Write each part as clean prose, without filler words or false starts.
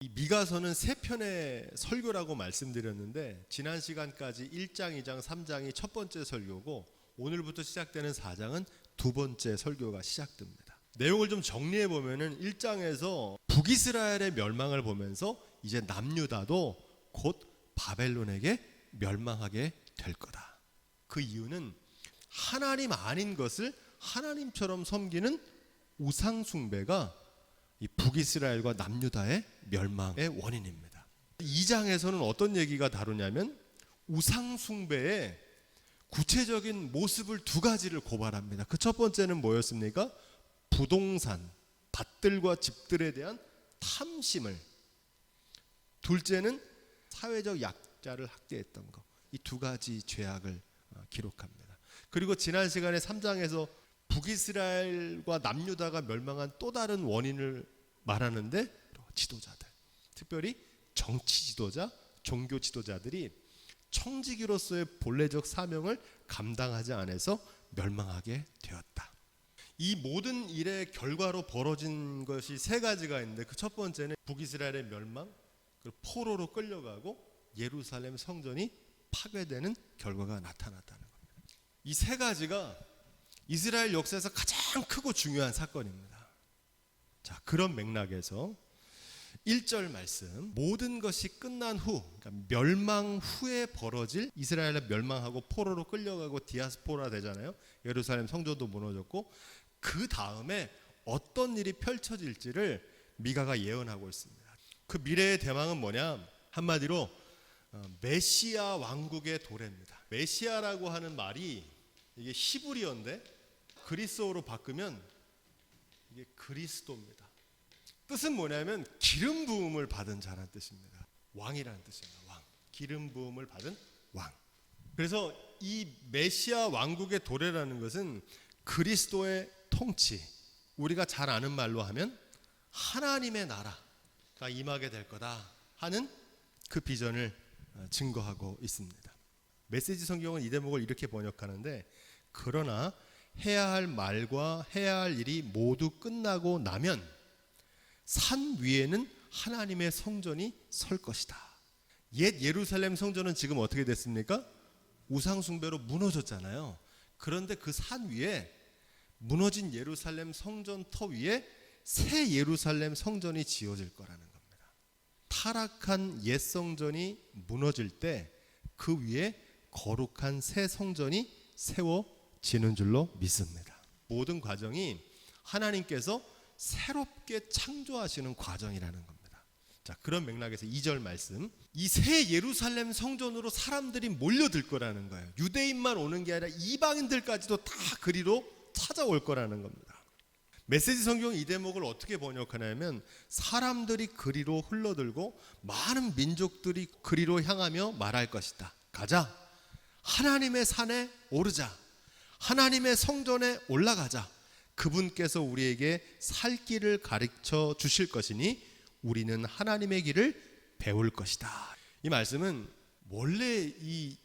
이 미가서는 세 편의 설교라고 말씀드렸는데 지난 시간까지 1장, 2장, 3장이 첫 번째 설교고 오늘부터 시작되는 4장은 두 번째 설교가 시작됩니다. 내용을 좀 정리해 보면은 1장에서 북이스라엘의 멸망을 보면서 이제 남유다도 곧 바벨론에게 멸망하게 될 거다. 그 이유는 하나님 아닌 것을 하나님처럼 섬기는 우상 숭배가 이 북이스라엘과 남유다의 멸망의 원인입니다. 2장에서는 어떤 얘기가 다루냐면 우상 숭배의 구체적인 모습을 두 가지를 고발합니다. 그 첫 번째는 뭐였습니까? 부동산, 밭들과 집들에 대한 탐심을, 둘째는 사회적 약자를 학대했던 것, 이 두 가지 죄악을 기록합니다. 그리고 지난 시간에 3장에서 북이스라엘과 남유다가 멸망한 또 다른 원인을 말하는데 지도자들, 특별히 정치 지도자, 종교 지도자들이 청지기로서의 본래적 사명을 감당하지 않아서 멸망하게 되었다. 이 모든 일의 결과로 벌어진 것이 세 가지가 있는데 그 첫 번째는 북이스라엘의 멸망, 그리고 포로로 끌려가고 예루살렘 성전이 파괴되는 결과가 나타났다는 겁니다. 이 세 가지가 이스라엘 역사에서 가장 크고 중요한 사건입니다. 자, 그런 맥락에서 1절 말씀, 모든 것이 끝난 후, 그러니까 멸망 후에 벌어질, 이스라엘을 멸망하고 포로로 끌려가고 디아스포라 되잖아요. 예루살렘 성전도 무너졌고 그 다음에 어떤 일이 펼쳐질지를 미가가 예언하고 있습니다. 그 미래의 대망은 뭐냐? 한마디로 메시아 왕국의 도래입니다. 메시아라고 하는 말이 이게 히브리어인데 그리스어로 바꾸면 이게 그리스도입니다. 뜻은 뭐냐면 기름 부음을 받은 자라는 뜻입니다. 왕이라는 뜻입니다. 왕. 기름 부음을 받은 왕. 그래서 이 메시아 왕국의 도래라는 것은 그리스도의 통치, 우리가 잘 아는 말로 하면 하나님의 나라가 임하게 될 거다 하는 그 비전을 증거하고 있습니다. 메시지 성경은 이 대목을 이렇게 번역하는데, 그러나 해야 할 말과 해야 할 일이 모두 끝나고 나면 산 위에는 하나님의 성전이 설 것이다. 옛 예루살렘 성전은 지금 어떻게 됐습니까? 우상 숭배로 무너졌잖아요. 그런데 그 산 위에 무너진 예루살렘 성전 터 위에 새 예루살렘 성전이 지어질 거라는 겁니다. 타락한 옛 성전이 무너질 때 그 위에 거룩한 새 성전이 세워지는 줄로 믿습니다. 모든 과정이 하나님께서 새롭게 창조하시는 과정이라는 겁니다. 자, 그런 맥락에서 2절 말씀, 이 새 예루살렘 성전으로 사람들이 몰려들 거라는 거예요. 유대인만 오는 게 아니라 이방인들까지도 다 그리로 찾아올 거라는 겁니다. 메시지 성경은 이 대목을 어떻게 번역하냐면, 사람들이 그리로 흘러들고 많은 민족들이 그리로 향하며 말할 것이다. 가자, 하나님의 산에 오르자, 하나님의 성전에 올라가자. 그분께서 우리에게 살 길을 가르쳐 주실 것이니 우리는 하나님의 길을 배울 것이다. 이 말씀은 원래 이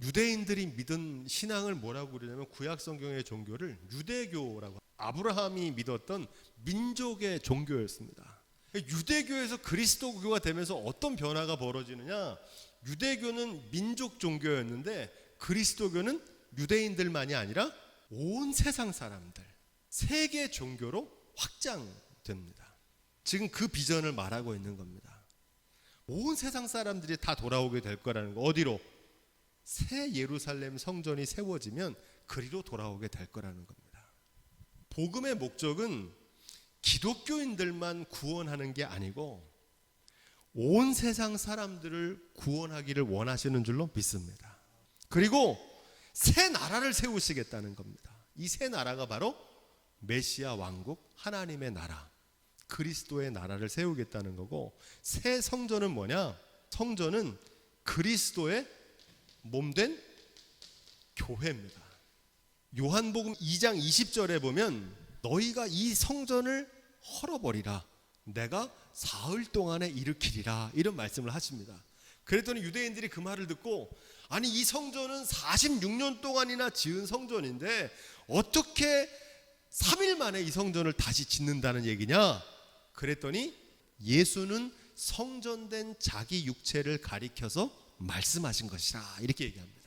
유대인들이 믿은 신앙을 뭐라고 그러냐면, 구약 성경의 종교를 유대교라고, 아브라함이 믿었던 민족의 종교였습니다. 유대교에서 그리스도교가 되면서 어떤 변화가 벌어지느냐? 유대교는 민족 종교였는데 그리스도교는 유대인들만이 아니라 온 세상 사람들, 세계 종교로 확장됩니다. 지금 그 비전을 말하고 있는 겁니다. 온 세상 사람들이 다 돌아오게 될 거라는 거. 어디로? 새 예루살렘 성전이 세워지면 그리로 돌아오게 될 거라는 겁니다. 복음의 목적은 기독교인들만 구원하는 게 아니고 온 세상 사람들을 구원하기를 원하시는 줄로 믿습니다. 그리고 새 나라를 세우시겠다는 겁니다. 이 새 나라가 바로 메시아 왕국, 하나님의 나라, 그리스도의 나라를 세우겠다는 거고, 새 성전은 뭐냐? 성전은 그리스도의 몸된 교회입니다. 요한복음 2장 20절에 보면 너희가 이 성전을 헐어버리라, 내가 사흘 동안에 일으키리라, 이런 말씀을 하십니다. 그랬더니 유대인들이 그 말을 듣고, 아니 이 성전은 46년 동안이나 지은 성전인데 어떻게 3일 만에 이 성전을 다시 짓는다는 얘기냐? 그랬더니 예수는 성전된 자기 육체를 가리켜서 말씀하신 것이라 이렇게 얘기합니다.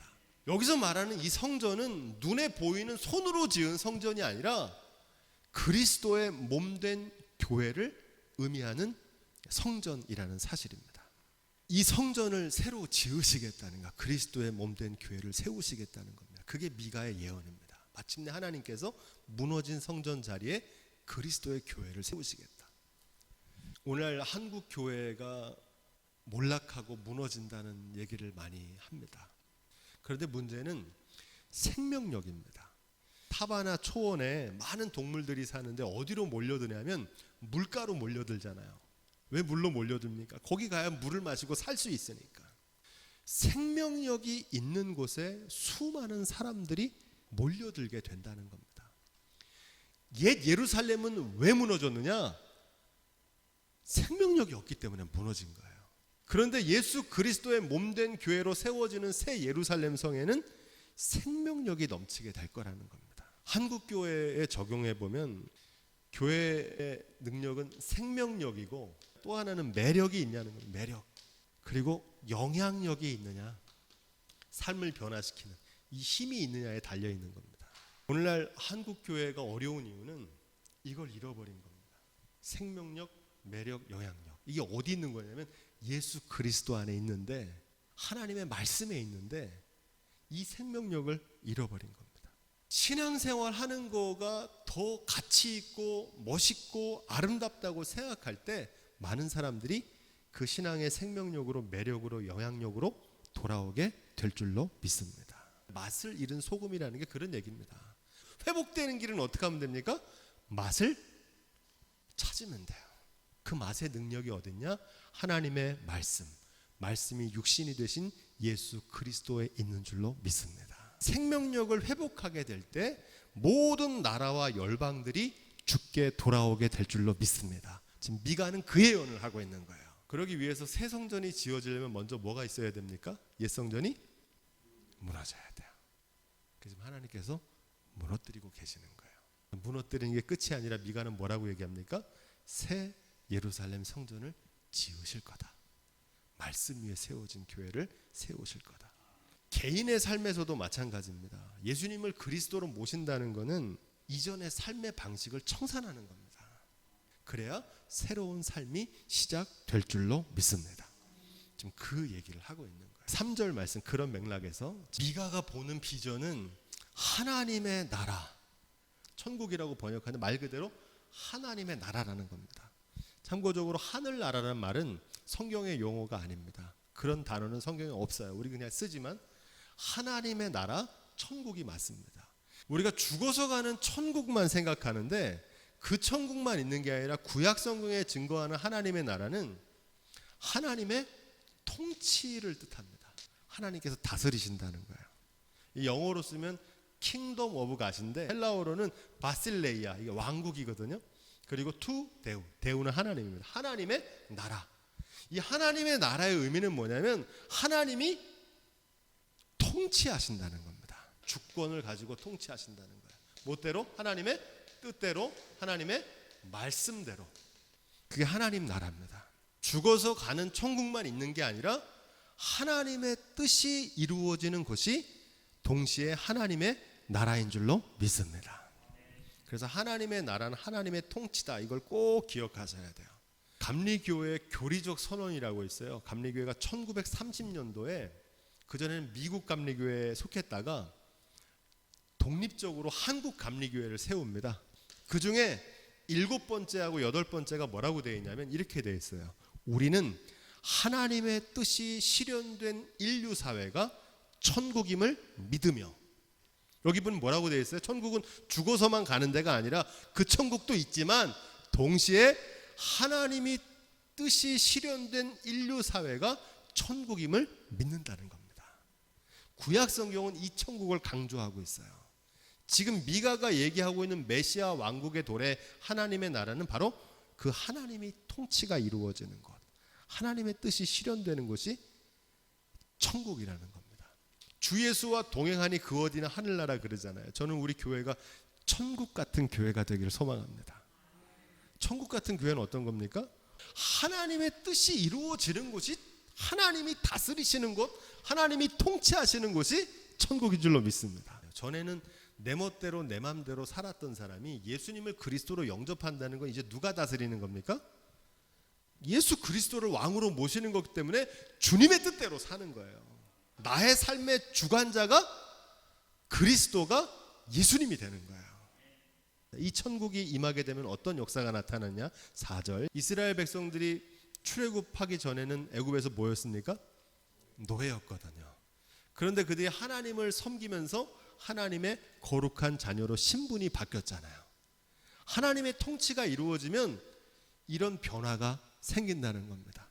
여기서 말하는 이 성전은 눈에 보이는 손으로 지은 성전이 아니라 그리스도의 몸된 교회를 의미하는 성전이라는 사실입니다. 이 성전을 새로 지으시겠다는가, 그리스도의 몸된 교회를 세우시겠다는 겁니다. 그게 미가의 예언입니다. 마침내 하나님께서 무너진 성전 자리에 그리스도의 교회를 세우시겠다. 오늘 한국 교회가 몰락하고 무너진다는 얘기를 많이 합니다. 그런데 문제는 생명력입니다. 타바나 초원에 많은 동물들이 사는데 어디로 몰려드냐면 물가로 몰려들잖아요. 왜 물로 몰려듭니까? 거기 가야 물을 마시고 살 수 있으니까. 생명력이 있는 곳에 수많은 사람들이 몰려들게 된다는 겁니다. 옛 예루살렘은 왜 무너졌느냐? 생명력이 없기 때문에 무너진 거예요. 그런데 예수 그리스도의 몸된 교회로 세워지는 새 예루살렘 성에는 생명력이 넘치게 될 거라는 겁니다. 한국 교회에 적용해 보면 교회의 능력은 생명력이고 또 하나는 매력이 있냐는 거예요. 매력. 그리고 영향력이 있느냐, 삶을 변화시키는 이 힘이 있느냐에 달려 있는 겁니다. 오늘날 한국 교회가 어려운 이유는 이걸 잃어버린 겁니다. 생명력, 매력, 영향력. 이게 어디 있는 거냐면 예수 그리스도 안에 있는데, 하나님의 말씀에 있는데 이 생명력을 잃어버린 겁니다. 신앙생활 하는 거가 더 가치 있고 멋있고 아름답다고 생각할 때 많은 사람들이 그 신앙의 생명력으로, 매력으로, 영향력으로 돌아오게 될 줄로 믿습니다. 맛을 잃은 소금이라는 게 그런 얘기입니다. 회복되는 길은 어떻게 하면 됩니까? 맛을 찾으면 돼요. 그 맛의 능력이 어딨냐? 하나님의 말씀, 말씀이 육신이 되신 예수 그리스도에 있는 줄로 믿습니다. 생명력을 회복하게 될 때 모든 나라와 열방들이 주께 돌아오게 될 줄로 믿습니다. 지금 미가는 그 예언을 하고 있는 거예요. 그러기 위해서 새 성전이 지어지려면 먼저 뭐가 있어야 됩니까? 옛 성전이 무너져야 돼요. 그래서 하나님께서 무너뜨리고 계시는 거예요. 무너뜨리는 게 끝이 아니라 미가는 뭐라고 얘기합니까? 새 예루살렘 성전을 지으실 거다. 말씀 위에 세워진 교회를 세우실 거다. 개인의 삶에서도 마찬가지입니다. 예수님을 그리스도로 모신다는 것은 이전의 삶의 방식을 청산하는 겁니다. 그래야 새로운 삶이 시작될 줄로 믿습니다. 지금 그 얘기를 하고 있는 거예요. 3절 말씀, 그런 맥락에서 미가가 보는 비전은 하나님의 나라, 천국이라고 번역하는 말 그대로 하나님의 나라라는 겁니다. 참고적으로 하늘나라라는 말은 성경의 용어가 아닙니다. 그런 단어는 성경에 없어요. 우리 그냥 쓰지만 하나님의 나라, 천국이 맞습니다. 우리가 죽어서 가는 천국만 생각하는데 그 천국만 있는 게 아니라 구약 성경에 증거하는 하나님의 나라는 하나님의 통치를 뜻합니다. 하나님께서 다스리신다는 거예요. 이 영어로 쓰면 킹덤 오브 갓인데 헬라어로는 바실레이아, 이게 왕국이거든요. 그리고 투 데우, 데우는 하나님입니다. 하나님의 나라. 이 하나님의 나라의 의미는 뭐냐면 하나님이 통치하신다는 겁니다. 주권을 가지고 통치하신다는 거예요. 뭐대로? 하나님의 뜻대로, 하나님의 말씀대로. 그게 하나님 나라입니다. 죽어서 가는 천국만 있는 게 아니라 하나님의 뜻이 이루어지는 곳이 동시에 하나님의 나라인 줄로 믿습니다. 그래서 하나님의 나라는 하나님의 통치다. 이걸 꼭 기억하셔야 돼요. 감리교회 교리적 선언이라고 있어요. 감리교회가 1930년도에, 그전에는 미국 감리교회에 속했다가 독립적으로 한국 감리교회를 세웁니다. 그 중에 7번째하고 8번째가 뭐라고 되어 있냐면 이렇게 되어 있어요. 우리는 하나님의 뜻이 실현된 인류 사회가 천국임을 믿으며. 여기 보면 뭐라고 되어 있어요? 천국은 죽어서만 가는 데가 아니라 그 천국도 있지만 동시에 하나님이 뜻이 실현된 인류 사회가 천국임을 믿는다는 겁니다. 구약 성경은 이 천국을 강조하고 있어요. 지금 미가가 얘기하고 있는 메시아 왕국의 도래, 하나님의 나라는 바로 그 하나님이 통치가 이루어지는 것, 하나님의 뜻이 실현되는 곳이 천국이라는 겁니다. 주 예수와 동행하니 그 어디나 하늘나라 그러잖아요. 저는 우리 교회가 천국 같은 교회가 되기를 소망합니다. 천국 같은 교회는 어떤 겁니까? 하나님의 뜻이 이루어지는 곳이, 하나님이 다스리시는 곳, 하나님이 통치하시는 곳이 천국인 줄로 믿습니다. 전에는 내 멋대로 내 맘대로 살았던 사람이 예수님을 그리스도로 영접한다는 건 이제 누가 다스리는 겁니까? 예수 그리스도를 왕으로 모시는 거기 때문에 주님의 뜻대로 사는 거예요. 나의 삶의 주관자가 그리스도가 예수님이 되는 거예요. 이 천국이 임하게 되면 어떤 역사가 나타나냐? 4절, 이스라엘 백성들이 출애굽하기 전에는 애굽에서 뭐였습니까? 노예였거든요. 그런데 그들이 하나님을 섬기면서 하나님의 거룩한 자녀로 신분이 바뀌었잖아요. 하나님의 통치가 이루어지면 이런 변화가 생긴다는 겁니다.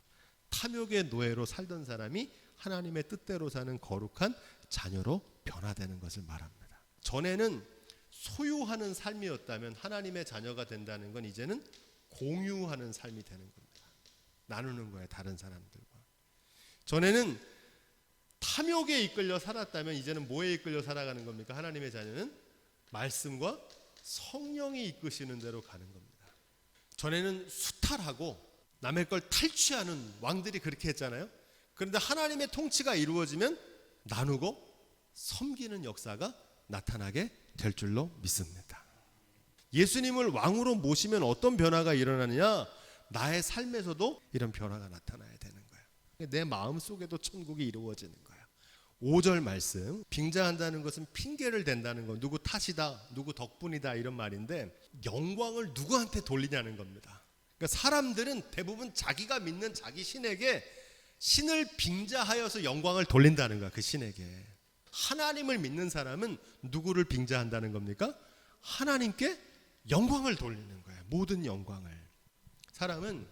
탐욕의 노예로 살던 사람이 하나님의 뜻대로 사는 거룩한 자녀로 변화되는 것을 말합니다. 전에는 소유하는 삶이었다면 하나님의 자녀가 된다는 건 이제는 공유하는 삶이 되는 겁니다. 나누는 거예요, 다른 사람들과. 전에는 탐욕에 이끌려 살았다면 이제는 뭐에 이끌려 살아가는 겁니까? 하나님의 자녀는 말씀과 성령이 이끄시는 대로 가는 겁니다. 전에는 수탈하고 남의 걸 탈취하는 왕들이 그렇게 했잖아요. 그런데 하나님의 통치가 이루어지면 나누고 섬기는 역사가 나타나게 될 줄로 믿습니다. 예수님을 왕으로 모시면 어떤 변화가 일어나느냐? 나의 삶에서도 이런 변화가 나타나야 되는 거예요. 내 마음 속에도 천국이 이루어지는 거예요. 5절 말씀, 빙자한다는 것은 핑계를 댄다는 거, 누구 탓이다, 누구 덕분이다 이런 말인데 영광을 누구한테 돌리냐는 겁니다. 그러니까 사람들은 대부분 자기가 믿는 자기 신에게 신을 빙자하여서 영광을 돌린다는 거야. 그 신에게. 하나님을 믿는 사람은 누구를 빙자한다는 겁니까? 하나님께 영광을 돌리는 거예요. 모든 영광을. 사람은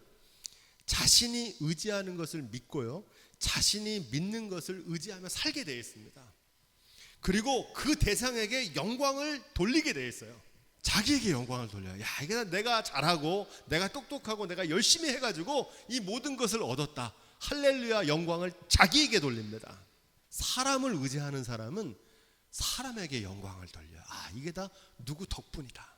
자신이 의지하는 것을 믿고요, 자신이 믿는 것을 의지하며 살게 되어 있습니다. 그리고 그 대상에게 영광을 돌리게 되어 있어요. 자기에게 영광을 돌려요. 야, 이게 내가 잘하고 내가 똑똑하고 내가 열심히 해가지고 이 모든 것을 얻었다. 할렐루야, 영광을 자기에게 돌립니다. 사람을 의지하는 사람은 사람에게 영광을 돌려요. 아, 이게 다 누구 덕분이다.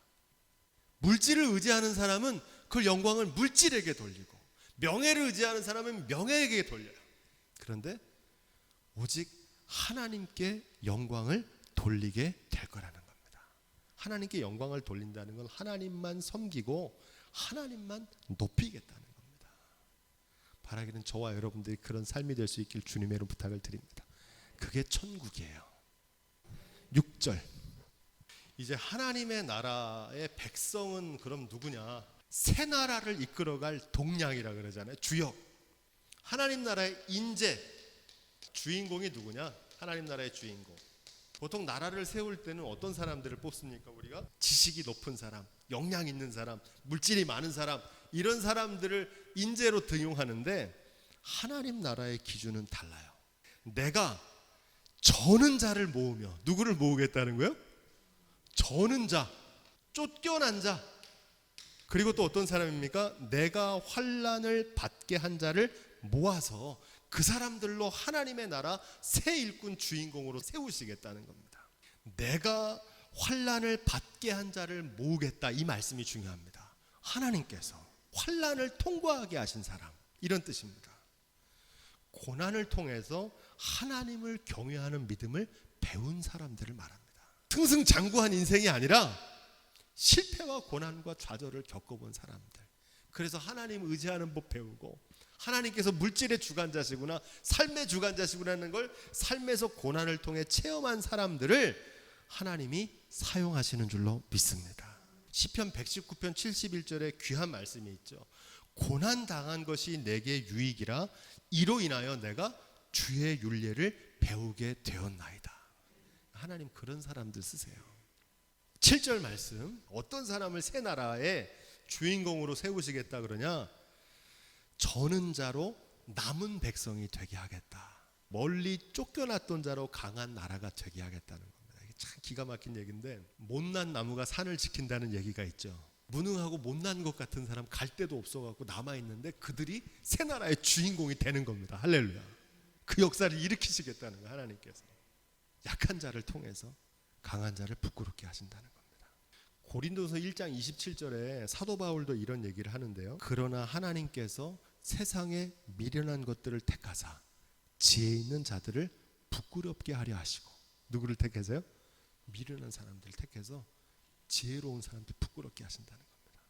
물질을 의지하는 사람은 그 영광을 물질에게 돌리고, 명예를 의지하는 사람은 명예에게 돌려요. 그런데 오직 하나님께 영광을 돌리게 될 거라는 겁니다. 하나님께 영광을 돌린다는 건 하나님만 섬기고 하나님만 높이겠다는 겁니다. 바라기는 저와 여러분들이 그런 삶이 될 수 있길 주님의 이름 부탁을 드립니다. 그게 천국이에요. 6절, 이제 하나님의 나라의 백성은 그럼 누구냐? 새 나라를 이끌어갈 동량이라 그러잖아요. 주역. 하나님 나라의 인재, 주인공이 누구냐? 하나님 나라의 주인공. 보통 나라를 세울 때는 어떤 사람들을 뽑습니까? 우리가 지식이 높은 사람, 역량 있는 사람, 물질이 많은 사람, 이런 사람들을 인재로 등용하는데 하나님 나라의 기준은 달라요. 내가 저는 자를 모으며, 누구를 모으겠다는 거예요? 저는 자, 쫓겨난 자. 그리고 또 어떤 사람입니까? 내가 환난을 받게 한 자를 모아서 그 사람들로 하나님의 나라 새 일꾼 주인공으로 세우시겠다는 겁니다. 내가 환난을 받게 한 자를 모으겠다, 이 말씀이 중요합니다. 하나님께서 환난을 통과하게 하신 사람, 이런 뜻입니다. 고난을 통해서 하나님을 경외하는 믿음을 배운 사람들을 말합니다. 승승장구한 인생이 아니라 실패와 고난과 좌절을 겪어본 사람들. 그래서 하나님 의지하는 법 배우고, 하나님께서 물질의 주관자시구나, 삶의 주관자시구나는 걸 삶에서 고난을 통해 체험한 사람들을 하나님이 사용하시는 줄로 믿습니다. 시편 119편 71절에 귀한 말씀이 있죠. 고난 당한 것이 내게 유익이라 이로 인하여 내가 주의 율례를 배우게 되었나이다. 하나님 그런 사람들 쓰세요. 7절 말씀, 어떤 사람을 새 나라의 주인공으로 세우시겠다 그러냐? 저는 자로 남은 백성이 되게 하겠다. 멀리 쫓겨났던 자로 강한 나라가 되게 하겠다는 겁니다. 이게 참 기가 막힌 얘기인데, 못난 나무가 산을 지킨다는 얘기가 있죠. 무능하고 못난 것 같은 사람 갈 데도 없어갖고 남아있는데 그들이 새 나라의 주인공이 되는 겁니다. 할렐루야. 그 역사를 일으키시겠다는 거예요. 하나님께서 약한 자를 통해서 강한 자를 부끄럽게 하신다는 겁니다. 고린도서 1장 27절에 사도 바울도 이런 얘기를 하는데요. 그러나 하나님께서 세상에 미련한 것들을 택하사 지혜 있는 자들을 부끄럽게 하려 하시고. 누구를 택해서요? 미련한 사람들을 택해서 지혜로운 사람들 부끄럽게 하신다는 겁니다.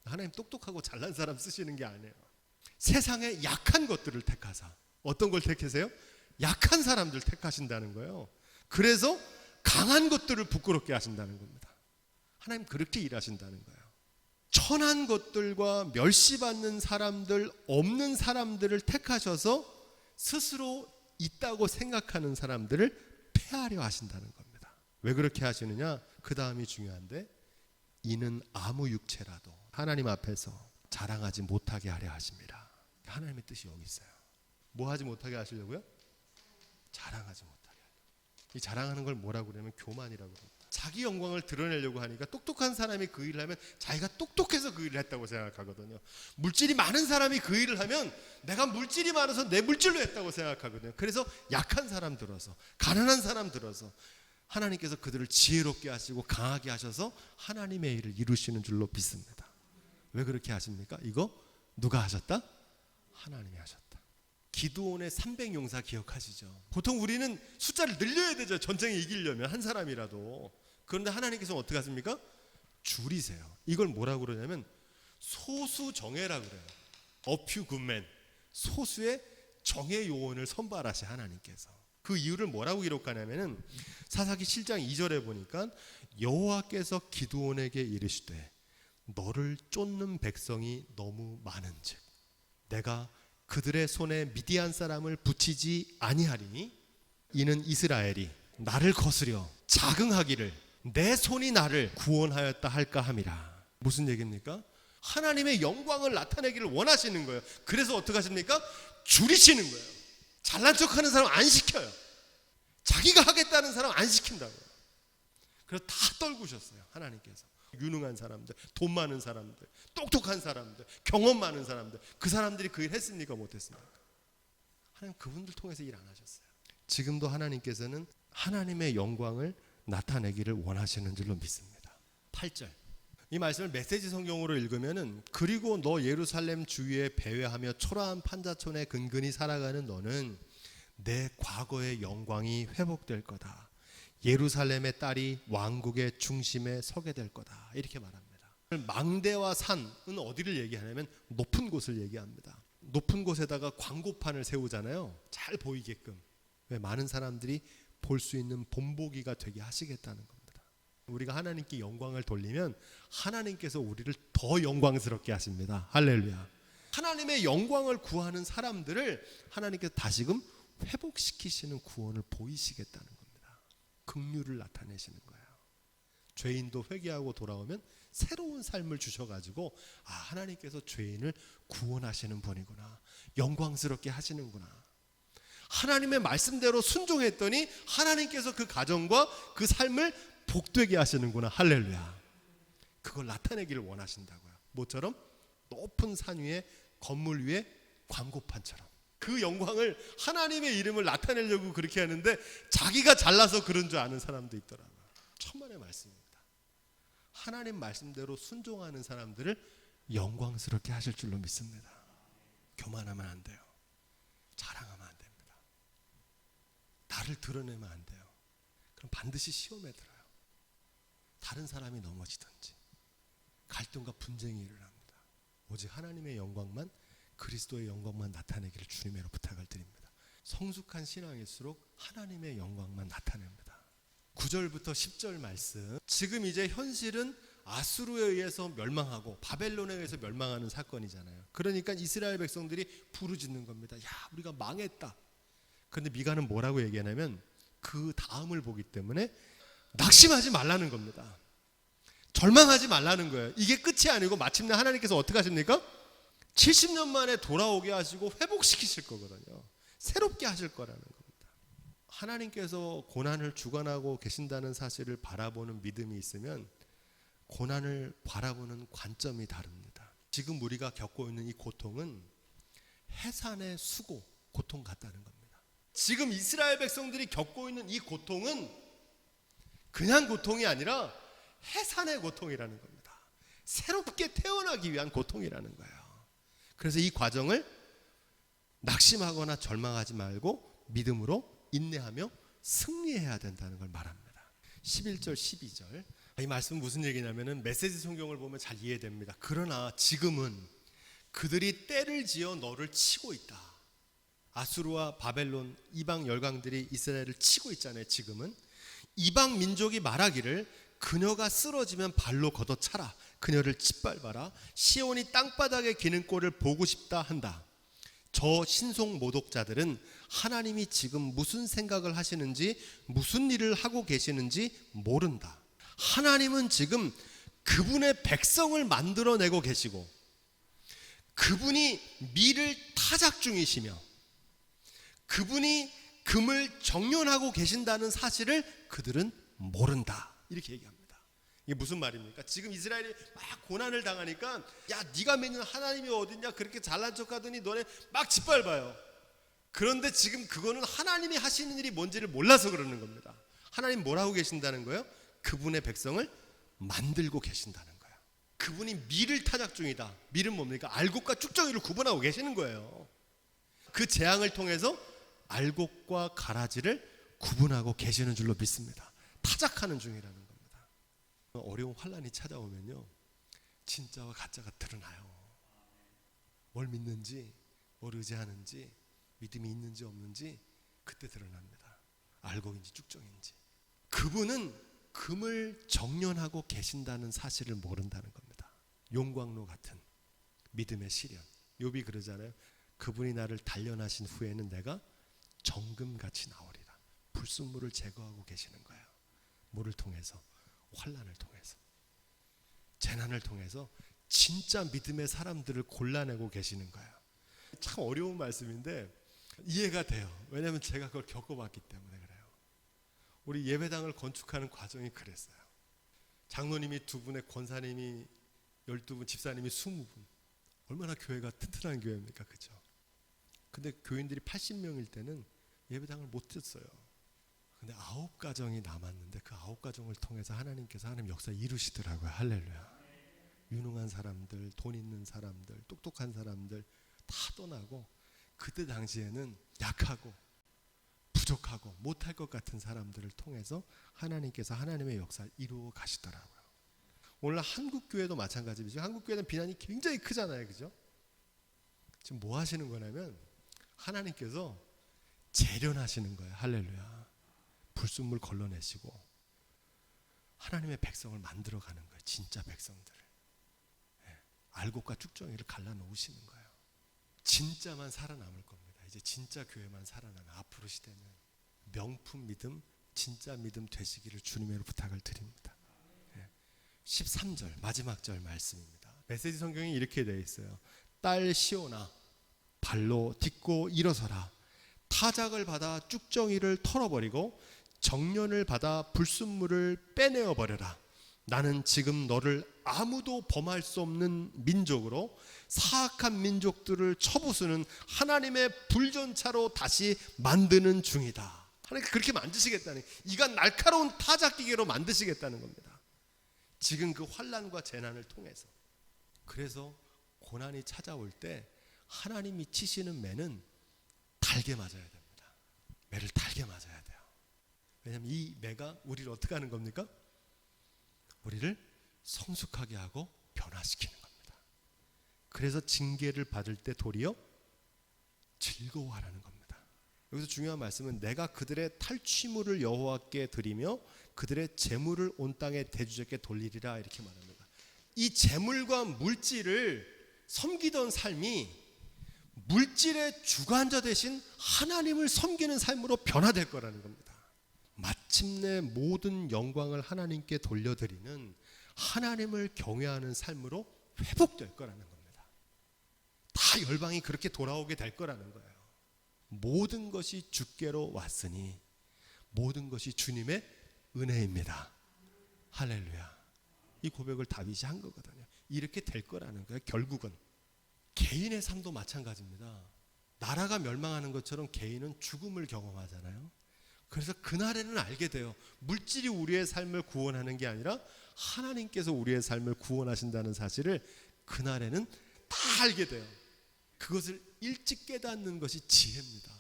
하나님 똑똑하고 잘난 사람 쓰시는 게 아니에요. 세상에 약한 것들을 택하사. 어떤 걸 택하세요? 약한 사람들 택하신다는 거예요. 그래서 강한 것들을 부끄럽게 하신다는 겁니다. 하나님 그렇게 일하신다는 거예요. 천한 것들과 멸시받는 사람들, 없는 사람들을 택하셔서 스스로 있다고 생각하는 사람들을 폐하려 하신다는 겁니다. 왜 그렇게 하시느냐? 그 다음이 중요한데, 이는 아무 육체라도 하나님 앞에서 자랑하지 못하게 하려 하십니다. 하나님의 뜻이 여기 있어요. 뭐 하지 못하게 하시려고요? 자랑하지 못하게 하려고. 이 자랑하는 걸 뭐라고 그러냐면 교만이라고 합니다. 자기 영광을 드러내려고 하니까 똑똑한 사람이 그 일을 하면 자기가 똑똑해서 그 일을 했다고 생각하거든요. 물질이 많은 사람이 그 일을 하면 내가 물질이 많아서 내 물질로 했다고 생각하거든요. 그래서 약한 사람 들어서, 가난한 사람 들어서 하나님께서 그들을 지혜롭게 하시고 강하게 하셔서 하나님의 일을 이루시는 줄로 믿습니다. 왜 그렇게 하십니까? 이거 누가 하셨다? 하나님이 하셨다. 기드온의 300용사 기억하시죠? 보통 우리는 숫자를 늘려야 되죠. 전쟁에 이기려면 한 사람이라도. 그런데 하나님께서는 어떻게 하십니까? 줄이세요. 이걸 뭐라고 그러냐면 소수정예라고 그래요. A few good men. 소수의 정예 요원을 선발하신 하나님께서. 그 이유를 뭐라고 기록하냐면은 사사기 7장 2절에 보니까 여호와께서 기드온에게 이르시되 너를 쫓는 백성이 너무 많은즉 내가 그들의 손에 미디안 사람을 붙이지 아니하리니 이는 이스라엘이 나를 거스려 자긍하기를 내 손이 나를 구원하였다 할까 함이라. 무슨 얘기입니까? 하나님의 영광을 나타내기를 원하시는 거예요. 그래서 어떻게 하십니까? 줄이시는 거예요. 잘난 척하는 사람 안 시켜요. 자기가 하겠다는 사람 안 시킨다고요. 그래서 다 떨구셨어요. 하나님께서. 유능한 사람들, 돈 많은 사람들, 똑똑한 사람들, 경험 많은 사람들, 그 사람들이 그 일 했습니까? 못했습니까? 하나님 그분들 통해서 일 안 하셨어요. 지금도 하나님께서는 하나님의 영광을 나타내기를 원하시는 줄로 믿습니다. 8절. 이 말씀을 메시지 성경으로 읽으면은 그리고 너 예루살렘 주위에 배회하며 초라한 판자촌에 근근히 살아가는 너는 내 과거의 영광이 회복될 거다. 예루살렘의 딸이 왕국의 중심에 서게 될 거다. 이렇게 말합니다. 망대와 산은 어디를 얘기하냐면 높은 곳을 얘기합니다. 높은 곳에다가 광고판을 세우잖아요. 잘 보이게끔. 왜? 많은 사람들이 볼 수 있는 본보기가 되게 하시겠다는 겁니다. 우리가 하나님께 영광을 돌리면 하나님께서 우리를 더 영광스럽게 하십니다. 할렐루야. 하나님의 영광을 구하는 사람들을 하나님께서 다시금 회복시키시는 구원을 보이시겠다는 겁니다. 긍휼을 나타내시는 거예요. 죄인도 회개하고 돌아오면 새로운 삶을 주셔가지고 아, 하나님께서 죄인을 구원하시는 분이구나. 영광스럽게 하시는구나. 하나님의 말씀대로 순종했더니 하나님께서 그 가정과 그 삶을 복되게 하시는구나. 할렐루야. 그걸 나타내기를 원하신다고요. 뭐처럼? 높은 산 위에 건물 위에 광고판처럼. 그 영광을 하나님의 이름을 나타내려고 그렇게 하는데 자기가 잘나서 그런 줄 아는 사람도 있더라고요. 천만의 말씀입니다. 하나님 말씀대로 순종하는 사람들을 영광스럽게 하실 줄로 믿습니다. 교만하면 안 돼요. 자랑하면 안 됩니다. 나를 드러내면 안 돼요. 그럼 반드시 시험에 들어요. 다른 사람이 넘어지든지 갈등과 분쟁이 일어납니다. 오직 하나님의 영광만, 그리스도의 영광만 나타내기를 주님으로 부탁을 드립니다. 성숙한 신앙일수록 하나님의 영광만 나타냅니다. 9절부터 10절 말씀. 지금 이제 현실은 아수르에 의해서 멸망하고 바벨론에 의해서 멸망하는 사건이잖아요. 그러니까 이스라엘 백성들이 부르짖는 겁니다. 야, 우리가 망했다. 그런데 미가는 뭐라고 얘기하냐면 그 다음을 보기 때문에 낙심하지 말라는 겁니다. 절망하지 말라는 거예요. 이게 끝이 아니고 마침내 하나님께서 어떻게 하십니까? 70년 만에 돌아오게 하시고 회복시키실 거거든요. 새롭게 하실 거라는 겁니다. 하나님께서 고난을 주관하고 계신다는 사실을 바라보는 믿음이 있으면 고난을 바라보는 관점이 다릅니다. 지금 우리가 겪고 있는 이 고통은 해산의 수고, 고통 같다는 겁니다. 지금 이스라엘 백성들이 겪고 있는 이 고통은 그냥 고통이 아니라 해산의 고통이라는 겁니다. 새롭게 태어나기 위한 고통이라는 거예요. 그래서 이 과정을 낙심하거나 절망하지 말고 믿음으로 인내하며 승리해야 된다는 걸 말합니다. 11절 12절 이 말씀은 무슨 얘기냐면은 메시지 성경을 보면 잘 이해됩니다. 그러나 지금은 그들이 때를 지어 너를 치고 있다. 아수르와 바벨론 이방 열강들이 이스라엘을 치고 있잖아요. 지금은 이방 민족이 말하기를 그녀가 쓰러지면 발로 걷어차라. 그녀를 짓밟아라. 시온이 땅바닥에 기는 꼴을 보고 싶다 한다. 저 신속 모독자들은 하나님이 지금 무슨 생각을 하시는지 무슨 일을 하고 계시는지 모른다. 하나님은 지금 그분의 백성을 만들어내고 계시고 그분이 밀을 타작 중이시며 그분이 금을 정련하고 계신다는 사실을 그들은 모른다. 이렇게 얘기합니다. 이게 무슨 말입니까? 지금 이스라엘이 막 고난을 당하니까 야 네가 믿는 하나님이 어딨냐 그렇게 잘난 척하더니 너네 막 짓밟아요. 그런데 지금 그거는 하나님이 하시는 일이 뭔지를 몰라서 그러는 겁니다. 하나님 뭘 하고 계신다는 거예요? 그분의 백성을 만들고 계신다는 거예요. 그분이 밀을 타작 중이다. 밀은 뭡니까? 알곡과 쭉정이를 구분하고 계시는 거예요. 그 재앙을 통해서 알곡과 가라지를 구분하고 계시는 줄로 믿습니다. 타작하는 중이라는 겁니다. 어려운 환란이 찾아오면요 진짜와 가짜가 드러나요. 뭘 믿는지 뭘 의지하는지 믿음이 있는지 없는지 그때 드러납니다. 알곡인지 쭉정인지. 그분은 금을 정련하고 계신다는 사실을 모른다는 겁니다. 용광로 같은 믿음의 시련. 욥이 그러잖아요. 그분이 나를 단련하신 후에는 내가 정금같이 나오리라. 불순물을 제거하고 계시는 거예요. 뭐를 통해서? 환난을 통해서, 재난을 통해서 진짜 믿음의 사람들을 골라내고 계시는 거예요. 참 어려운 말씀인데 이해가 돼요. 왜냐하면 제가 그걸 겪어봤기 때문에 그래요. 우리 예배당을 건축하는 과정이 그랬어요. 장로님이 2분에 권사님이 12분, 집사님이 20분. 얼마나 교회가 튼튼한 교회입니까? 그죠? 근데 교인들이 80명일 때는 예배당을 못 졌어요. 근데 9가정이 남았는데 그 9가정을 통해서 하나님께서 하나님 역사 이루시더라고요. 할렐루야. 유능한 사람들, 돈 있는 사람들, 똑똑한 사람들 다 떠나고 그때 당시에는 약하고 부족하고 못할 것 같은 사람들을 통해서 하나님께서 하나님의 역사를 이루어 가시더라고요. 오늘 한국교회도 마찬가지죠. 한국교회는 비난이 굉장히 크잖아요. 그죠? 지금 뭐 하시는 거냐면 하나님께서 재련하시는 거예요. 할렐루야. 불순물 걸러내시고 하나님의 백성을 만들어가는 거예요. 진짜 백성들을. 알곡과 쭉정이를 갈라놓으시는 거예요. 진짜만 살아남을 겁니다. 이제 진짜 교회만 살아나는 앞으로 시대는 명품 믿음, 진짜 믿음 되시기를 주님으로 부탁을 드립니다. 13절 마지막 절 말씀입니다. 메시지 성경이 이렇게 되어 있어요. 딸 시온아 발로 딛고 일어서라. 타작을 받아 쭉정이를 털어버리고 정련을 받아 불순물을 빼내어 버려라. 나는 지금 너를 아무도 범할 수 없는 민족으로 사악한 민족들을 쳐부수는 하나님의 불전차로 다시 만드는 중이다. 하나님 그렇게 만드시겠다는, 이가 날카로운 타작기계로 만드시겠다는 겁니다. 지금 그 환난과 재난을 통해서. 그래서 고난이 찾아올 때 하나님이 치시는 매는 달게 맞아야 됩니다. 매를 달게 맞아야 돼요. 왜냐하면 이 매가 우리를 어떻게 하는 겁니까? 우리를 성숙하게 하고 변화시키는 겁니다. 그래서 징계를 받을 때 도리어 즐거워하라는 겁니다. 여기서 중요한 말씀은 내가 그들의 탈취물을 여호와께 드리며 그들의 재물을 온 땅의 대주자께 돌리리라 이렇게 말합니다. 이 재물과 물질을 섬기던 삶이 물질의 주관자 되신 하나님을 섬기는 삶으로 변화될 거라는 겁니다. 마침내 모든 영광을 하나님께 돌려드리는 하나님을 경외하는 삶으로 회복될 거라는 겁니다. 다 열방이 그렇게 돌아오게 될 거라는 거예요. 모든 것이 주께로 왔으니 모든 것이 주님의 은혜입니다. 할렐루야. 이 고백을 다윗이 한 거거든요. 이렇게 될 거라는 거예요. 결국은 개인의 삶도 마찬가지입니다. 나라가 멸망하는 것처럼 개인은 죽음을 경험하잖아요. 그래서 그날에는 알게 돼요. 물질이 우리의 삶을 구원하는 게 아니라 하나님께서 우리의 삶을 구원하신다는 사실을 그날에는 다 알게 돼요. 그것을 일찍 깨닫는 것이 지혜입니다.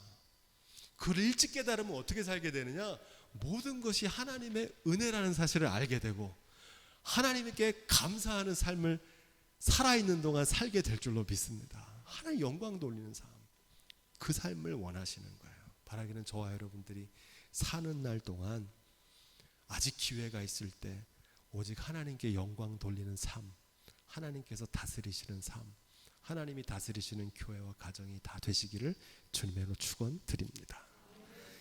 그걸 일찍 깨달으면 어떻게 살게 되느냐? 모든 것이 하나님의 은혜라는 사실을 알게 되고 하나님께 감사하는 삶을 살아있는 동안 살게 될 줄로 믿습니다. 하나님 영광 돌리는 삶, 그 삶을 원하시는 거예요. 바라기는 저와 여러분들이 사는 날 동안 아직 기회가 있을 때 오직 하나님께 영광 돌리는 삶, 하나님께서 다스리시는 삶, 하나님이 다스리시는 교회와 가정이 다 되시기를 주님으로 축원드립니다.